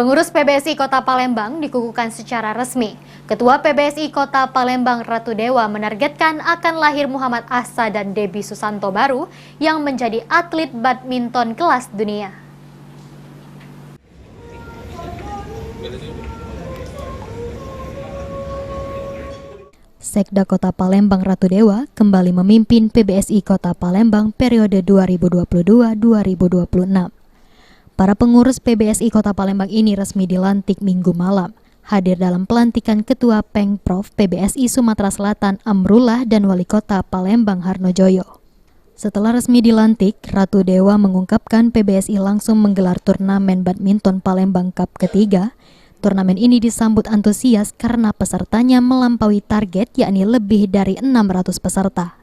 Pengurus PBSI Kota Palembang dikukuhkan secara resmi. Ketua PBSI Kota Palembang Ratu Dewa menargetkan akan lahir Muhammad Ahsan dan Debbie Susanto baru yang menjadi atlet badminton kelas dunia. Sekda Kota Palembang Ratu Dewa kembali memimpin PBSI Kota Palembang periode 2022-2026. Para pengurus PBSI Kota Palembang ini resmi dilantik Minggu malam. Hadir dalam pelantikan Ketua Pengprov PBSI Sumatera Selatan Amrullah dan Wali Kota Palembang Harnojoyo. Setelah resmi dilantik, Ratu Dewa mengungkapkan PBSI langsung menggelar turnamen badminton Palembang Cup ketiga. Turnamen ini disambut antusias karena pesertanya melampaui target, yakni lebih dari 600 peserta.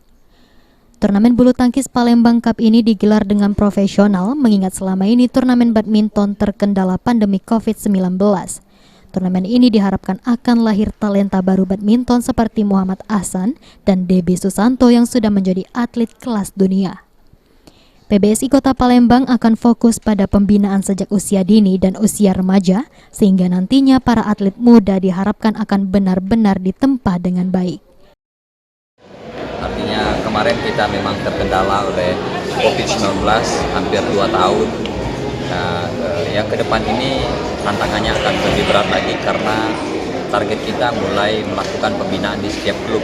Turnamen bulu tangkis Palembang Cup ini digelar dengan profesional mengingat selama ini turnamen badminton terkendala pandemi COVID-19. Turnamen ini diharapkan akan lahir talenta baru badminton seperti Muhammad Ahsan dan Debbie Susanto yang sudah menjadi atlet kelas dunia. PBSI Kota Palembang akan fokus pada pembinaan sejak usia dini dan usia remaja sehingga nantinya para atlet muda diharapkan akan benar-benar ditempa dengan baik. Artinya kemarin kita memang terkendala oleh COVID-19 hampir 2 tahun. Nah, yang ke depan ini tantangannya akan lebih berat lagi karena target kita mulai melakukan pembinaan di setiap klub,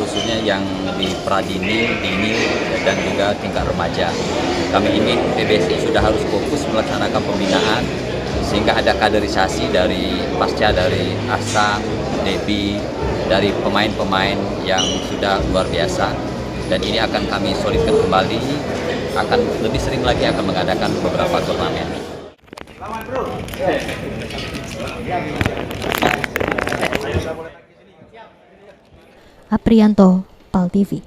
khususnya yang di pradini, dini, dan juga tingkat remaja. Kami ingin PBSI sudah harus fokus melaksanakan pembinaan sehingga ada kaderisasi dari pasca dari Ahsan, Debbie, dari pemain-pemain yang sudah luar biasa, dan ini akan kami solidkan kembali, akan lebih sering lagi akan mengadakan beberapa turnamen. Aprianto, PAL TV.